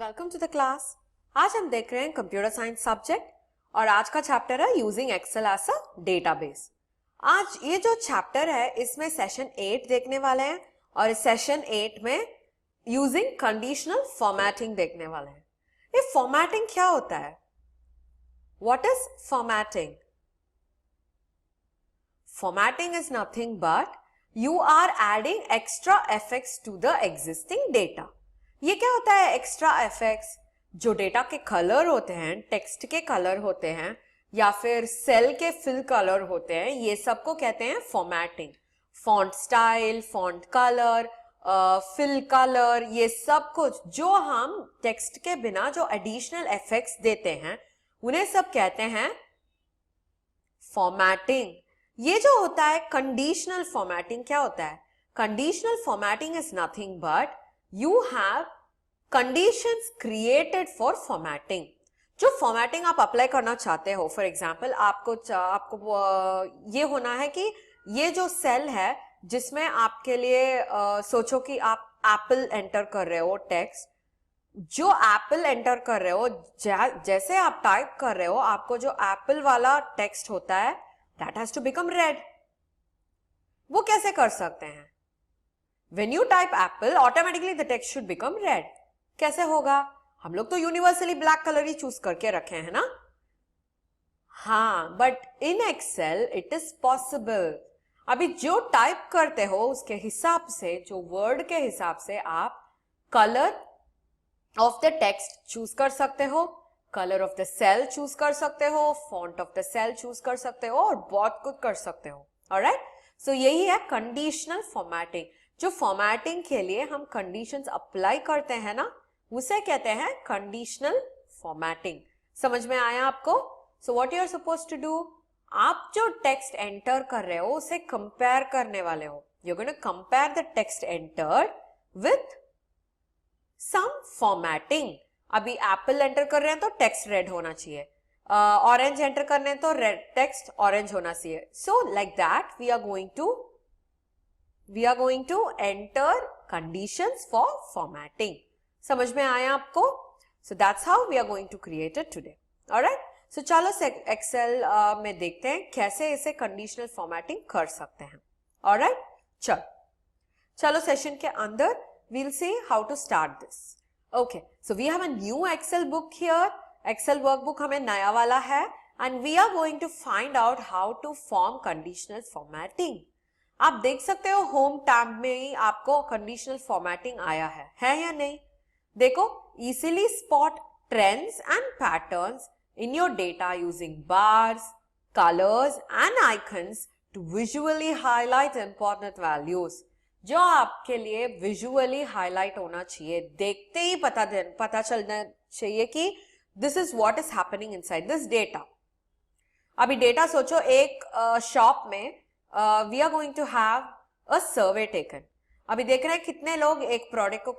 Welcome to the class. आज हम देख रहे हैं कंप्यूटर साइंस सब्जेक्ट और आज का चैप्टर है using Excel as a database. आज ये जो चैप्टर है इसमें सेशन 8 देखने वाले हैं और इस सेशन 8 में यूजिंग कंडीशनल फॉर्मेटिंग देखने वाले हैं। ये फॉर्मेटिंग क्या होता है? What is formatting? Formatting is nothing but you are adding extra effects to the existing data. ये क्या होता है एक्स्ट्रा इफेक्ट्स? जो डेटा के कलर होते हैं, टेक्स्ट के कलर होते हैं या फिर सेल के फिल कलर होते हैं, ये सबको कहते हैं formatting. Font style, font colour, fill colour, ये सब कुछ जो हम टेक्स्ट के बिना जो एडिशनल इफेक्ट्स देते हैं उन्हें सब कहते हैं फॉर्मेटिंग। ये जो होता है कंडीशनल फॉर्मेटिंग, क्या होता है? Conditional formatting is nothing but you have conditions created for formatting. जो फॉर्मेटिंग आप अप्लाई करना चाहते हो, फॉर एग्जांपल आपको ये होना है कि ये जो सेल है जिसमें आपके लिए सोचो कि आप एप्पल एंटर कर रहे हो, टेक्स्ट जो एप्पल एंटर कर रहे हो, जैसे आप टाइप कर रहे हो आपको जो एप्पल वाला टेक्स्ट होता है that has to become red. वो कैसे कर सकते हैं? When you type apple, automatically the text should become red. कैसे होगा? हम लोग तो यूनिवर्सली ब्लैक कलर ही चूज करके रखे हैं ना? हाँ, but in Excel it is possible. अभी जो टाइप करते हो उसके हिसाब से, जो वर्ड के हिसाब से आप colour of the text choose कर सकते हो, colour of the cell choose कर सकते हो, font of the cell choose कर सकते हो और बहुत कुछ कर सकते हो। ऑलराइट, सो यही है कंडीशनल फॉर्मेटिंग। जो फॉर्मेटिंग के लिए हम कंडीशंस अप्लाई करते हैं ना, उसे कहते हैं कंडीशनल फॉर्मेटिंग। समझ में आया आपको? So what you are supposed to do, आप जो टेक्स्ट एंटर कर रहे हो उसे कंपेयर करने वाले हो। You are going to compare the text entered with some formatting. अभी एप्पल एंटर कर रहे हैं तो टेक्स्ट रेड होना चाहिए, ऑरेंज एंटर करने हैं तो रेड टेक्स्ट ऑरेंज होना चाहिए। So like that we are going to enter conditions for formatting. समझ में आया आपको? So that's how we are going to create it today. Alright, so चलो एक्सेल में देखते हैं कैसे इसे कंडीशनल फॉर्मेटिंग कर सकते हैं। ऑलराइट, चलो सेशन के अंदर we'll see how to start this. Okay, so we have a new Excel book here. Excel workbook हमें नया वाला है and we are going to find out how to form conditional formatting. आप देख सकते हो होम टैब में ही आपको conditional formatting आया है या नहीं? देखो, easily spot trends and patterns in your data using bars, colors and icons to visually highlight important values. जो आपके लिए विजुअली हाईलाइट होना चाहिए, देखते ही पता चलना चाहिए कि this is what is happening inside this data. अभी डेटा सोचो, एक शॉप में we are going to have a survey taken. अभी देख रहे हैं कितने लोग एक प्रोडक्ट को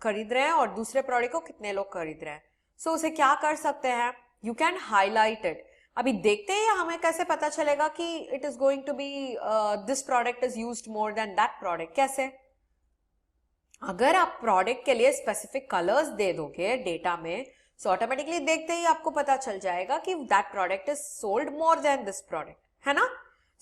खरीद रहे हैं और दूसरे प्रोडक्ट को कितने लोग खरीद रहे हैं। सो उसे क्या कर सकते हैं? You can highlight it. अभी देखते हैं हमें कैसे पता चलेगा कि it is going to be this product is used more than that product. कैसे? अगर आप प्रोडक्ट के लिए स्पेसिफिक कलर्स दे दोगे डेटा में, सो ऑटोमेटिकली देखते ही आपको पता चल जाएगा कि that product is sold more than this product, है ना?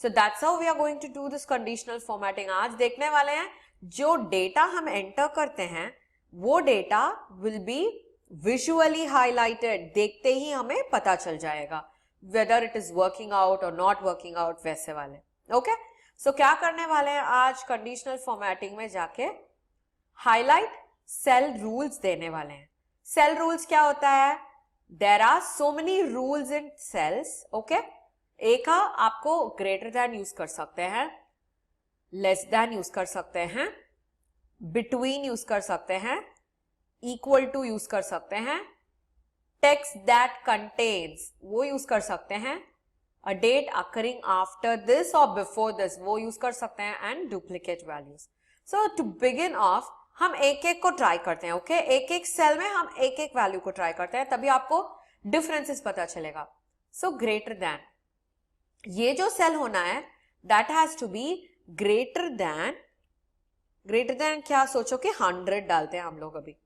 So that's how we are going to do this conditional formatting. आज देखने वाले हैं जो डेटा हम एंटर करते हैं वो data will be visually highlighted. देखते ही हमें पता चल जाएगा whether it is working out or not working out, वैसे वाले। ओके, सो क्या करने वाले हैं आज? कंडीशनल फॉर्मेटिंग में जाके हाईलाइट सेल रूल्स देने वाले हैं। सेल रूल्स क्या होता है? There are so many rules in cells. Okay, एक आपको ग्रेटर देन यूज कर सकते हैं, लेस देन यूज कर सकते हैं, बिटवीन यूज कर सकते हैं, इक्वल टू यूज कर सकते हैं, टेक्स्ट दैट कंटेन्स वो यूज कर सकते हैं, a date occurring after this और बिफोर दिस वो यूज कर सकते हैं, and duplicate values. So to begin of हम एक एक को ट्राई करते हैं। ओके, एक एक सेल में हम एक एक वैल्यू को ट्राई करते हैं, तभी आपको डिफरेंसेस पता चलेगा। सो ग्रेटर देन, ये जो सेल होना है that has to be greater than क्या? सोचो कि 100 डालते हैं हम लोग अभी।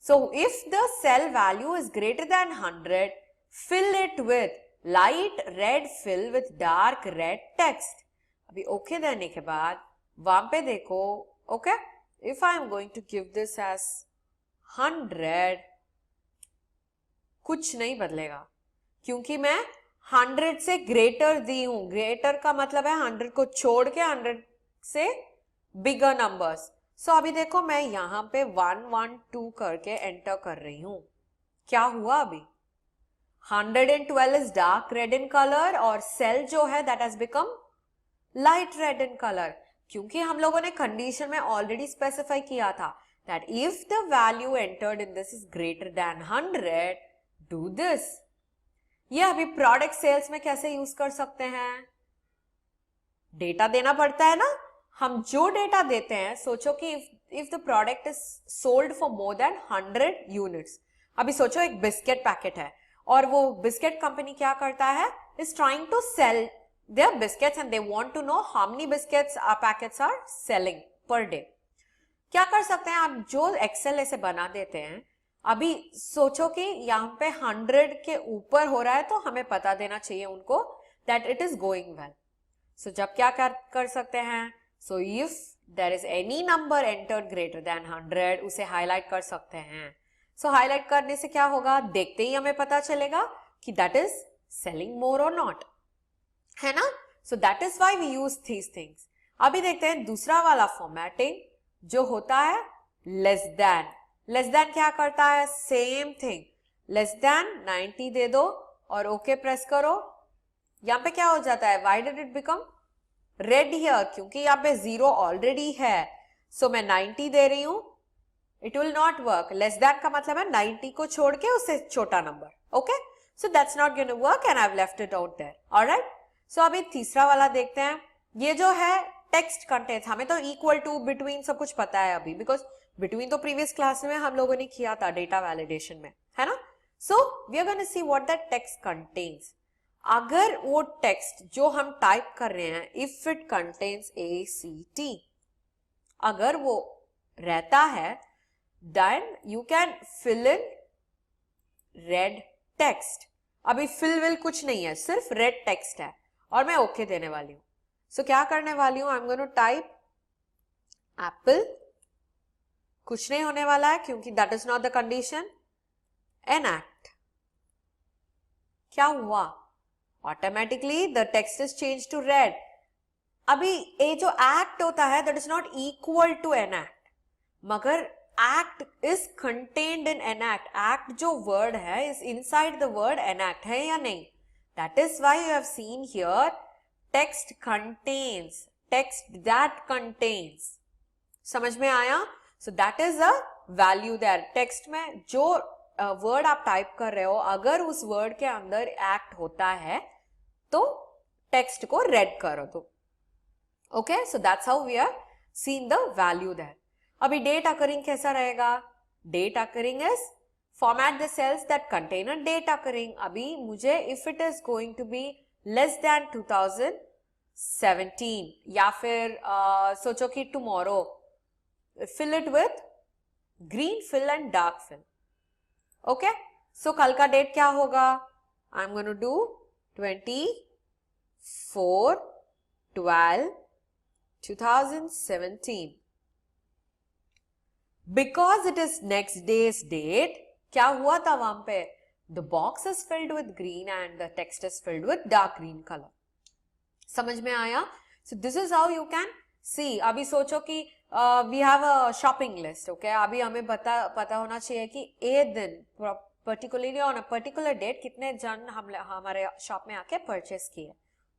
So if the cell value is greater than 100, fill it with light red fill with dark red text. अभी ओके देने के बाद वहां पे देखो, okay, if I am going to give this as 100, कुछ नहीं बदलेगा क्योंकि मैं 100 से ग्रेटर दी हूं. ग्रेटर का मतलब है 100 को छोड़ के 100 से बिगर नंबर्स. सो अभी देखो मैं यहां पे 1 1 2 करके एंटर कर रही हूं. क्या हुआ अभी? 112 is dark red in colour और सेल जो है that has become light red in colour, क्योंकि हम लोगों ने कंडीशन में ऑलरेडी स्पेसिफाई किया था that if the value entered in this is greater than 100, do this. ये अभी प्रोडक्ट सेल्स में कैसे यूज कर सकते हैं? डेटा देना पड़ता है ना. हम जो डेटा देते हैं, सोचो कि if the product is sold for more than 100 units. अभी सोचो एक बिस्किट पैकेट है और वो बिस्किट कंपनी क्या करता है, is trying to sell their biscuits and they want to know how many biscuits packets are selling per day. क्या कर सकते हैं आप? जो एक्सेल ऐसे बना देते हैं. अभी सोचो कि यहाँ पे 100 के ऊपर हो रहा है तो हमें पता देना चाहिए उनको that it is going well. So जब क्या कर सकते हैं, so if there is any number entered greater than 100, उसे हाईलाइट कर सकते हैं. सो हाईलाइट करने से क्या होगा, देखते ही हमें पता चलेगा कि दैट इज सेलिंग मोर और नॉट, है ना. So that is why we use these things. अभी देखते हैं दूसरा वाला फॉर्मेटिंग जो होता है लेस देन. लेस देन क्या करता है? सेम थिंग, लेस देन 90 दे दो और ओके प्रेस करो. यहां पे क्या हो जाता है? Why did it become red here? क्योंकि यहाँ पे 0 ऑलरेडी है. सो मैं 90 दे रही हूं, it will not work. Less than का मतलब है 90 को छोड़ के उससे छोटा नंबर. Okay, so that's not going to work and I have left it out there. Alright, so अभी तीसरा वाला देखते हैं. ये जो है टेक्स्ट कंटेंट्स, हमें तो इक्वल टू, बिटवीन सब कुछ पता है अभी, बिकॉज बिटवीन तो प्रीवियस क्लास में हम लोगों ने किया था डेटा वैलिडेशन में, है ना. So we are going to see what that text contains. अगर वो टेक्स्ट जो हम टाइप कर रहे हैं, इफ इट कंटेन्स ACT, अगर वो रहता है, then you can fill in red text. अभी फिल विल कुछ नहीं है, सिर्फ रेड टेक्स्ट है और मैं ओके देने वाली हूं. सो क्या करने वाली हूं, I am going to type apple. कुछ नहीं होने वाला है क्योंकि that is not the condition. Enact. क्या हुआ? Automatically the text is change to red. अभी ये जो एक्ट होता है that is not equal to enact, मगर act is contained in enact. Act जो वर्ड है is inside the word enact, है या नहीं? That is why you have seen here text contains, text that contains. समझ में आया? So that is a value there. Text में जो वर्ड आप टाइप कर रहे हो, अगर उस वर्ड के अंदर एक्ट होता है तो टेक्स्ट को रेड करो तो. Okay, so that's how we are seeing the value there. अभी डेट अकरिंग कैसा रहेगा? Date occurring is format the cells that contain a date occurring. अभी मुझे if it is going to be less than 2017 या फिर सोचो कि tomorrow, fill it with green fill and dark fill. Okay, so कल का डेट क्या होगा? I'm going to do 24/12/2017. Because it is next day's date, क्या हुआ था वहां पे? The box is filled with green and the text is filled with dark green color. समझ में आया? So this is how you can see. अभी सोचो कि we have a shopping list. Okay, अभी हमें पता होना चाहिए कि ए दिन particularly on a particular date कितने जन हमारे शॉप में आके परचेस किए.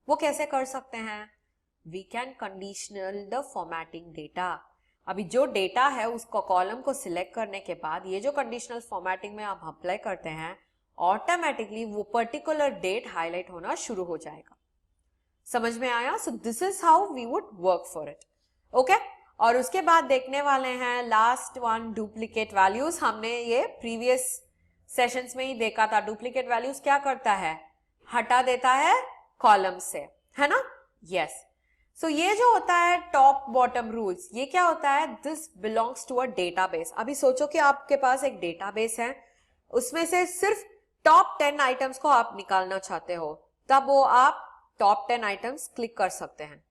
वो कैसे कर सकते हैं? We can conditional the formatting data. अभी जो डेटा है उसको कॉलम को सिलेक्ट करने के बाद ये जो कंडीशनल फॉर्मेटिंग में आप अप्लाई करते हैं, ऑटोमेटिकली वो पर्टिकुलर डेट हाईलाइट होना शुरू हो जाएगा. समझ में आया? So this is how we would work for it. Okay, और उसके बाद देखने वाले हैं लास्ट वन, डुप्लीकेट वैल्यूज. हमने ये प्रीवियस सेशंस में ही देखा था. डुप्लीकेट वैल्यूज क्या करता है? हटा देता है कॉलम से, है ना. यस. सो ये जो होता है टॉप बॉटम रूल्स, ये क्या होता है? This belongs to a database. अभी सोचो कि आपके पास एक डेटाबेस है, उसमें से सिर्फ टॉप 10 आइटम्स को आप निकालना चाहते हो, तब वो आप टॉप 10 आइटम्स क्लिक कर सकते हैं।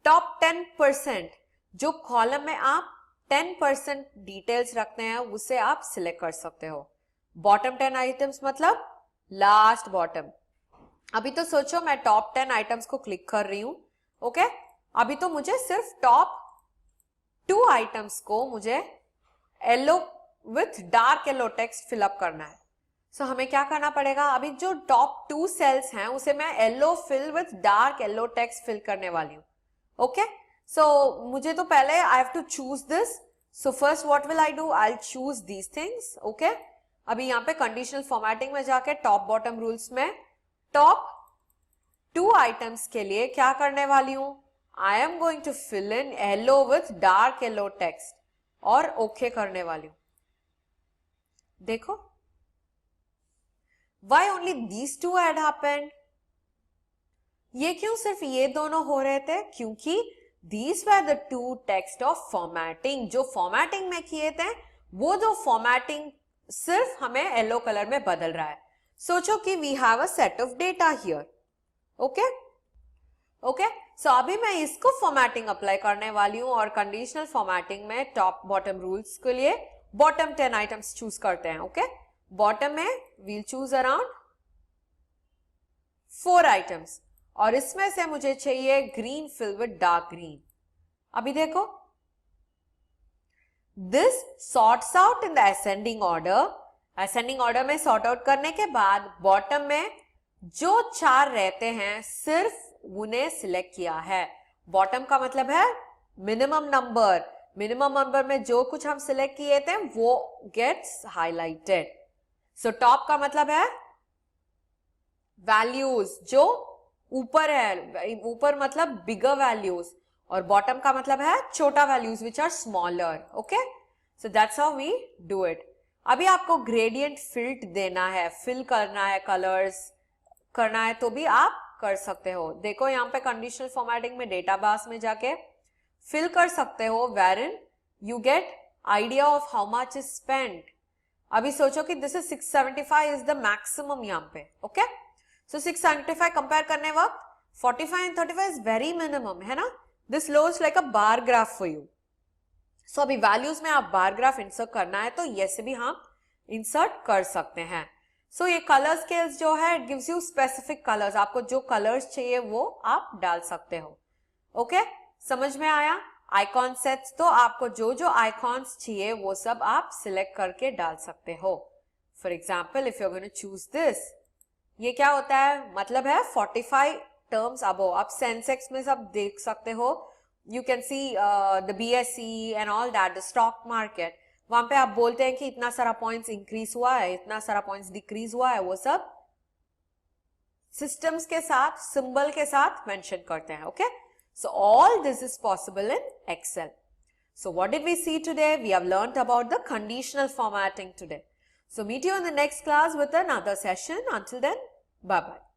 टॉप 10%, जो कॉलम में आप 10% डिटेल्स रखते हैं, उसे आप सिलेक्ट कर सकते हो। बॉटम 10 आइटम्स मतलब लास्ट बॉटम। अभी तो सोचो मैं टॉप 10 आइटम्स को क्लिक कर रही हूं, ओके? अभी तो मुझे सिर्फ टॉप 2 आइटम्स को मुझे yellow with dark yellow text fill up करना है। सो हमें क्या करना पड़ेगा? अभी जो टॉप 2 सेल्स हैं उसे मैं yellow fill with dark yellow text fill करने वाली हूं, ओके? सो मुझे तो पहले I have to choose this. So first what will I do? I will choose these things, okay? अभी यहाँ पे कंडीशनल फॉर्मेटिंग में जाके टॉप बॉटम रूल्स में टॉप 2 आइटम्स के लिए क्या करने वाली हूं? I am going to fill in yellow with dark yellow text और ओके करने वाली हूं। देखो, why only these 2 had happened? ये क्यों सिर्फ ये दोनों हो रहे थे? क्योंकि these were the 2 text of formatting। जो फॉर्मेटिंग में किए थे, वो जो फॉर्मेटिंग सिर्फ हमें येलो कलर में बदल रहा है। सोचो कि we have a set of data here, okay? Okay, so अभी मैं इसको फॉर्मेटिंग अप्लाई करने वाली हूं और कंडीशनल फॉर्मेटिंग में टॉप बॉटम रूल्स के लिए बॉटम 10 आइटम्स चूज करते हैं, ओके? बॉटम में वील चूज अराउंड 4 आइटम्स और इसमें से मुझे चाहिए green fill with dark green. अभी देखो, this sorts out in the ascending order. Ascending order में सॉर्ट आउट करने के बाद बॉटम में जो 4 रहते हैं सिर्फ उन्हें सिलेक्ट किया है। बॉटम का मतलब है मिनिमम नंबर। मिनिमम नंबर में जो कुछ हम सिलेक्ट किए थे वो गेट्स हाईलाइटेड। सो टॉप का मतलब है वैल्यूज जो ऊपर है, ऊपर मतलब बिगर वैल्यूज, और बॉटम का मतलब है छोटा values which are smaller, okay? So that's how we do it. अभी आपको ग्रेडियंट फिल्ट देना है, फिल करना है, कलर्स करना है तो भी आप कर सकते हो। देखो यहाँ पे कंडीशनल फॉर्मेटिंग में डेटाबेस में जाके फिल कर सकते हो, wherein you get idea of how much is spent. अभी सोचो कि this is 675 is the maximum यहाँ पे, ओके? सो 675 कंपेयर करने वक्त 45 एंड 35 इज वेरी मिनिमम, है ना? This looks like a bar graph for you. So अभी वैल्यूज में आप बार ग्राफ इंसर्ट करना है तो ये से भी हम इंसर्ट कर सकते हैं। सो ये कलर स्केल्स जो है, it gives you specific colours. आपको जो कलर्स चाहिए वो आप डाल सकते हो, ओके? समझ में आया? आइकॉन सेट्स, तो आपको जो जो आइकॉन्स चाहिए वो सब आप सिलेक्ट करके डाल सकते हो। For example, if you are going to choose this, ये क्या होता है? मतलब है 45 टर्म्स अबो। आप सेंसेक्स में सब देख सकते हो, you can see the BSE and all that, the stock market. वहां पे आप बोलते हैं कि इतना सारा पॉइंट्स इंक्रीज हुआ है, इतना सारा पॉइंट्स डिक्रीज हुआ है, वो सब सिस्टम्स के साथ, सिंबल के साथ मेंशन करते हैं, okay? So all this is possible in Excel. So what did we see today? We have learnt about the conditional formatting today. So meet you in the next class with another session. Until then, bye-bye.